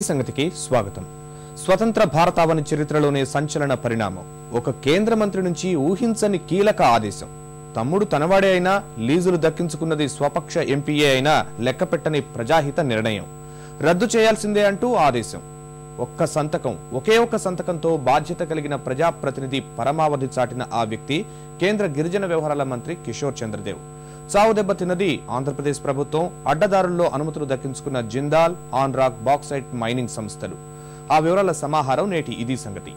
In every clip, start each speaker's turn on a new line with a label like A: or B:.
A: సంగతికి స్వాగతం. స్వతంత్ర భారతావని చరిత్రలోనే సంచలన పరిణామం. ఒక కేంద్ర మంత్రి నుంచి ఊహించని కీలక ఆదేశం. తమ్ముడు తనవాడే అయినా లీజులు దక్కించుకున్నది స్వపక్ష ఎంపీఏ అయినా లెక్కపెట్టని ప్రజాహిత నిర్ణయం. రద్దు చేయాల్సిందే అంటూ ఆదేశం. ఒకే ఒక్క సంతకంతో బాధ్యత కలిగిన ప్రజాప్రతినిధి పరమావధి చాటిన ఆ వ్యక్తి కేంద్ర గిరిజన వ్యవహారాల మంత్రి కిషోర్ చంద్రదేవ్. చావు దెబ్బతిన్నది ఆంధ్రప్రదేశ్ ప్రభుత్వం, అడ్డదారుల్లో అనుమతులు దక్కించుకున్న జిందాల్, ఆన్రాక్, బాక్సైట్ మైనింగ్ సంస్థలు. ఆ వివరాల సమాహారం నేటి ఇది సంగతి.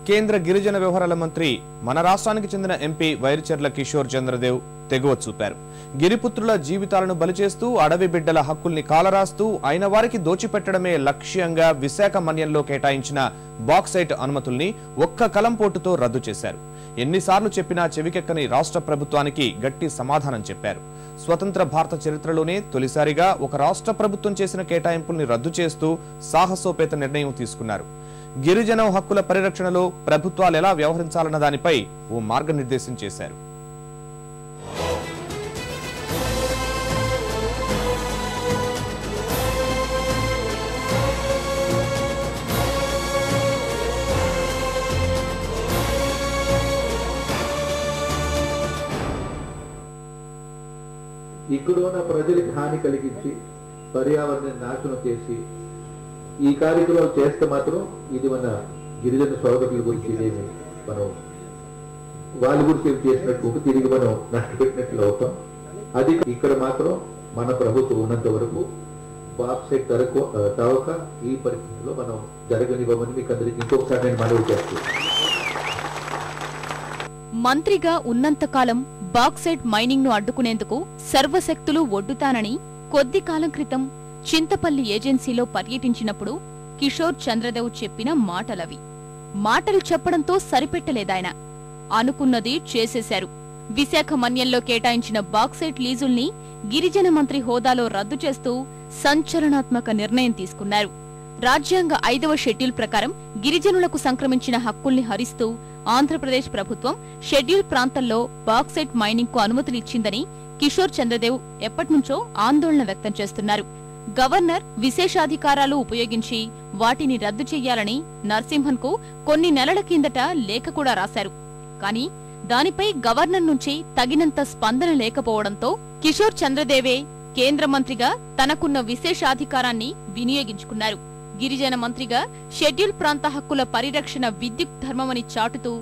A: కేంద్ర గిరిజన వ్యవహారాల మంత్రి మన రాష్ట్రానికి చెందిన ఎంపీ వైరిచర్ల కిషోర్ చంద్రదేవ్ తెగువ చూపారు. గిరిపుత్రుల జీవితాలను బలిచేస్తూ అడవి బిడ్డల హక్కుల్ని కాలరాస్తూ అయిన వారికి దోచిపెట్టడమే లక్ష్యంగా విశాఖ మన్యంలో కేటాయించిన బాక్సైట్ అనుమతుల్ని ఒక్క కలంపోటుతో రద్దు చేశారు. ఎన్నిసార్లు చెప్పినా చెవికెక్కని రాష్ట్ర ప్రభుత్వానికి గట్టి సమాధానం చెప్పారు. స్వతంత్ర భారత చరిత్రలోనే తొలిసారిగా ఒక రాష్ట్ర ప్రభుత్వం చేసిన కేటాయింపుల్ని రద్దు చేస్తూ సాహసోపేత నిర్ణయం తీసుకున్నారు. గిరిజన హక్కుల పరిరక్షణలో ప్రభుత్వాలు ఎలా వ్యవహరించాలన్న దానిపై ఓ మార్గనిర్దేశం చేశారు.
B: ఇక్కడ ఉన్న ప్రజలకు హాని కలిగించి పర్యావరణాన్ని నాశనం చేసి ఈ కార్యక్రమాలు చేస్తే మాత్రం ఇది మన గిరిజన సోదరుల గురించి ఇదేమి మనం వాళ్ళ గురించి చేసినట్టు తిరిగి మనం నష్టపెట్టినట్లు అవుతాం. అది ఇక్కడ మాత్రం మన ప్రభుత్వం ఉన్నంత వరకు బాక్సైట్ తవ్వక ఈ పరిస్థితిలో మనం జరగనివ్వమని మీకు అందరికి ఇంకొకసారి నేను మనవి చేస్తున్నాను.
C: మంత్రిగా ఉన్నంతకాలం బాక్సైట్ మైనింగ్ ను అడ్డుకునేందుకు సర్వశక్తులు ఒడ్డుతానని కొద్ది కాలం క్రితం చింతపల్లి ఏజెన్సీలో పర్యటించినప్పుడు కిషోర్ చంద్రదేవ్ చెప్పిన మాటలవి. మాటలు చెప్పడంతో సరిపెట్టలేదాయన. అనుకున్నది చేసేశారు. విశాఖ మన్యంలో కేటాయించిన బాక్సైట్ లీజుల్ని గిరిజన మంత్రి హోదాలో రద్దు చేస్తూ సంచలనాత్మక నిర్ణయం తీసుకున్నారు. రాజ్యాంగ 5వ షెడ్యూల్ ప్రకారం గిరిజనులకు సంక్రమించిన హక్కుల్ని హరిస్తూ ఆంధ్రప్రదేశ్ ప్రభుత్వం షెడ్యూల్ ప్రాంతంలో బాక్సైట్ మైనింగ్ కు అనుమతులిచ్చిందని కిషోర్ చంద్రదేవ్ ఎప్పటినుంచో ఆందోళన వ్యక్తం చేస్తున్నారు. గవర్నర్ విశేషాధికారాలు ఉపయోగించి వాటిని రద్దు చెయ్యాలని నరసింహన్ కు కొన్ని నెలల కిందట లేఖ కూడా రాశారు. కానీ దానిపై గవర్నర్ నుంచి తగినంత స్పందన లేకపోవడంతో కిషోర్ చంద్రదేవే కేంద్ర మంత్రిగా తనకున్న విశేషాధికారాన్ని వినియోగించుకున్నారు. గిరిజన మంత్రిగా షెడ్యూల్ ప్రాంత హక్కుల పరిరక్షణ విద్యుత్ ధర్మమని చాటుతూ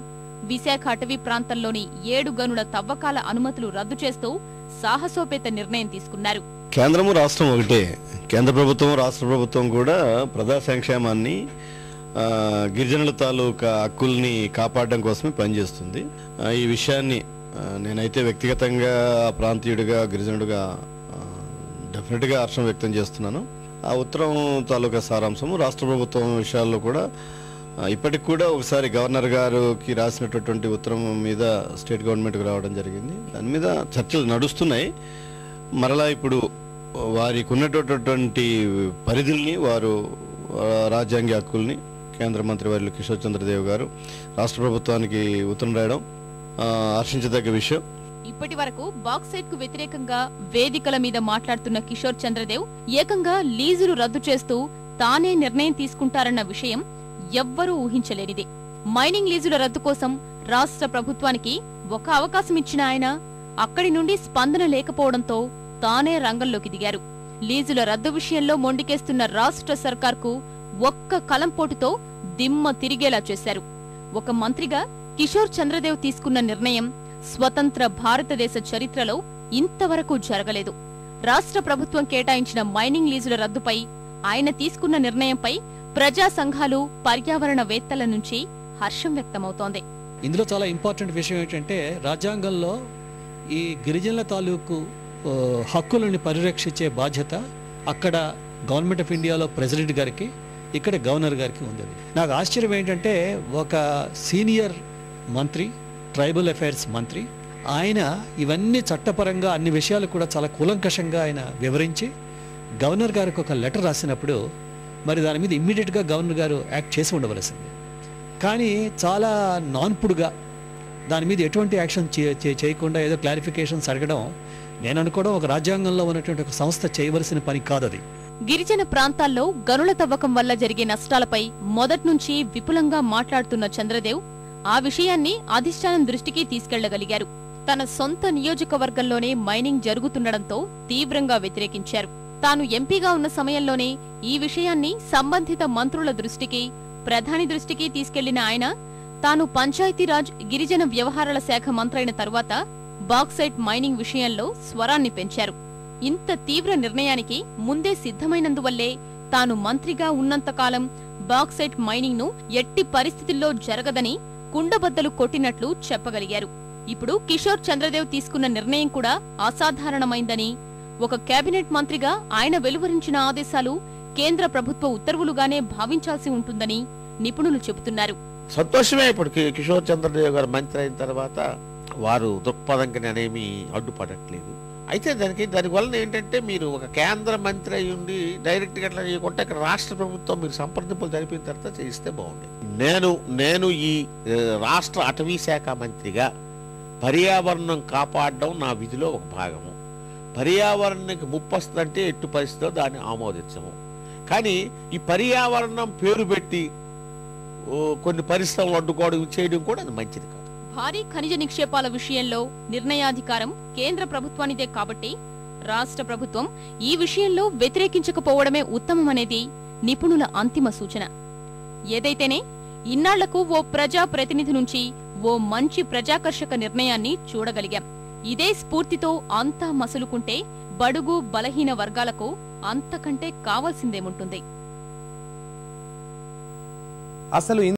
C: విశాఖ అటవీ ప్రాంతంలోని 7 గనుల తవ్వకాల అనుమతులు రద్దు చేస్తూ సాహసోపేత నిర్ణయం తీసుకున్నారు.
D: కేంద్రము రాష్ట్రం ఒకటే. కేంద్ర ప్రభుత్వం రాష్ట్ర ప్రభుత్వం కూడా ప్రజా సంక్షేమాన్ని గిరిజనుల తాలూకా హక్కుల్ని కాపాడడం కోసమే పనిచేస్తుంది. ఈ విషయాన్ని నేనైతే వ్యక్తిగతంగా ప్రాంతీయుడిగా గిరిజనుడిగా డెఫినెట్గా హర్షం వ్యక్తం చేస్తున్నాను. ఆ ఉత్తరం తాలూకా సారాంశము రాష్ట్ర ప్రభుత్వం విషయాల్లో కూడా ఇప్పటికి కూడా ఒకసారి గవర్నర్ గారికి రాసినటువంటి ఉత్తరం మీద స్టేట్ గవర్నమెంట్కి రావడం జరిగింది. దాని మీద చర్చలు నడుస్తున్నాయి. మరలా ఇప్పుడు వారికి ఉన్నటువంటి పరిధుల్ని వారు రాజ్యాంగ హక్కుల్ని కేంద్ర మంత్రి వర్యులు కిషోర్ చంద్రదేవ్ గారు రాష్ట్ర ప్రభుత్వానికి ఉత్తరం రాయడం హర్షించదగ్గ విషయం.
C: ఇప్పటి వరకు బాక్సైట్ కు వ్యతిరేకంగా వేదికల మీద మాట్లాడుతున్న కిషోర్ చంద్రదేవ్ ఏకంగా లీజులు రద్దు చేస్తూ తానే నిర్ణయం తీసుకుంటారన్న విషయం ఎవ్వరూ ఊహించలేనిదే. మైనింగ్ లీజుల రద్దు కోసం రాష్ట్ర ప్రభుత్వానికి ఒక అవకాశం ఇచ్చిన ఆయన అక్కడి నుండి స్పందన లేకపోవడంతో తానే రంగంలోకి దిగారు. లీజుల రద్దు విషయంలో మొండికేస్తున్న రాష్ట్ర సర్కార్కు ఒక్క కలంపోటుతో దిమ్మ తిరిగేలా చేశారు. ఒక మంత్రిగా కిషోర్ చంద్రదేవ్ తీసుకున్న నిర్ణయం స్వతంత్ర భారతదేశ చరిత్రలో ఇంతవరకు జరగలేదు. రాష్ట్ర ప్రభుత్వం కేటాయించిన మైనింగ్ లీజుల రద్దుపై ఆయన తీసుకున్న నిర్ణయంపై ప్రజా సంఘాలు, పర్యావరణవేత్తల నుంచి హర్షం వ్యక్తమవుతోంది.
E: ఇందులో చాలా ఇంపార్టెంట్ విషయం ఏంటంటే రాజ్యాంగంలో ఈ గిరిజనుల తాలూకు హక్కులను పరిరక్షించే బాధ్యత అక్కడ గవర్నమెంట్ ఆఫ్ ఇండియాలో ప్రెసిడెంట్ గారికి, ఇక్కడ గవర్నర్ గారికి ఉంది. నాకు ఆశ్చర్యం ఏంటంటే ఒక సీనియర్ మంత్రి, ట్రైబల్ అఫైర్స్ మంత్రి, ఆయన ఇవన్నీ చట్టపరంగా అన్ని విషయాలు కూడా చాలా కూలంకషంగా ఆయన వివరించి గవర్నర్ గారికి ఒక లెటర్ రాసినప్పుడు మరి దాని మీద ఇమ్మీడియట్గా గవర్నర్ గారు యాక్ట్ చేసి ఉండవలసింది. కానీ చాలా నాన్పుడుగా దాని మీద ఎటువంటి యాక్షన్ చేయకుండా ఏదో క్లారిఫికేషన్స్ అడగడం, నేను అనుకోవడం ఒక రాజ్యాంగంలో ఉన్నటువంటి ఒక సంస్థ చేయవలసిన పని కాదది.
C: గిరిజన ప్రాంతాల్లో గనుల తవ్వకం వల్ల జరిగే నష్టాలపై మొదట్నుంచి విపులంగా మాట్లాడుతున్న చంద్రదేవ్ ఆ విషయాన్ని అధిష్టానం దృష్టికి తీసుకెళ్లగలిగారు. తన సొంత నియోజకవర్గంలోనే మైనింగ్ జరుగుతుండడంతో తీవ్రంగా వ్యతిరేకించారు. తాను ఎంపీగా ఉన్న సమయంలోనే ఈ విషయాన్ని సంబంధిత మంత్రుల దృష్టికి, ప్రధాని దృష్టికి తీసుకెళ్లిన ఆయన తాను పంచాయతీరాజ్ గిరిజన వ్యవహారాల శాఖ మంత్రైన తరువాత బాక్సైట్ మైనింగ్ విషయంలో స్వరాన్ని పెంచారు. ఇంత తీవ్ర నిర్ణయానికి ముందే సిద్ధమైనందువల్లే తాను మంత్రిగా ఉన్నంతకాలం బాక్సైట్ మైనింగ్ ను ఎట్టి పరిస్థితుల్లో జరగదని కుండబద్దలు కొట్టినట్లు చెప్పగలిగారు. ఇప్పుడు కిషోర్ చంద్రదేవ్ తీసుకున్న నిర్ణయం కూడా అసాధారణమైందని, ఒక కేబినెట్ మంత్రిగా ఆయన వెలువరించిన ఆదేశాలు కేంద్ర ప్రభుత్వ ఉత్తర్వులుగానే భావించాల్సి ఉంటుందని నిపుణులు చెబుతున్నారు.
F: సంతోషమే. ఇప్పుడు కిషోర్ చంద్రదేవ్ గారు మంత్రి అయిన తర్వాత వారు దృక్పథంకి నేనేమి అడ్డుపడట్లేదు. అయితే దానివల్ల ఏంటంటే, మీరు ఒక కేంద్ర మంత్రి అయి ఉండి డైరెక్ట్గా అట్లా చేయకుంటే ఇక్కడ రాష్ట్ర ప్రభుత్వం మీరు సంప్రదింపులు జరిపిన తర్వాత చేయిస్తే బాగుండేది. నేను ఈ రాష్ట్ర అటవీ శాఖ మంత్రిగా పర్యావరణం కాపాడడం నా విధిలో ఒక భాగము. పర్యావరణానికి ముప్పు వస్తుందంటే ఎట్టు పరిస్థితిలో దాన్ని ఆమోదించము. కానీ ఈ పర్యావరణం పేరు పెట్టి కొన్ని పరిశ్రమలు అడ్డుకోవడం చేయడం కూడా అది మంచిది కాదు.
C: భారీ ఖనిజ నిక్షేపాల విషయంలో నిర్ణయాధికారం కేంద్ర ప్రభుత్వానిదే కాబట్టి రాష్ట్ర ప్రభుత్వం ఈ విషయంలో వ్యతిరేకించకపోవడమే ఉత్తమమనేది నిపుణుల అంతిమ సూచన. ఏదైతేనే ఇన్నాళ్లకు ఓ ప్రజా ప్రతినిధి నుంచి ఓ మంచి ప్రజాకర్షక నిర్ణయాన్ని చూడగలిగాం. ఇదే స్ఫూర్తితో అంతా మసులుకుంటే బడుగు బలహీన వర్గాలకు అంతకంటే కావాల్సిందేముంటుంది?
A: అసలు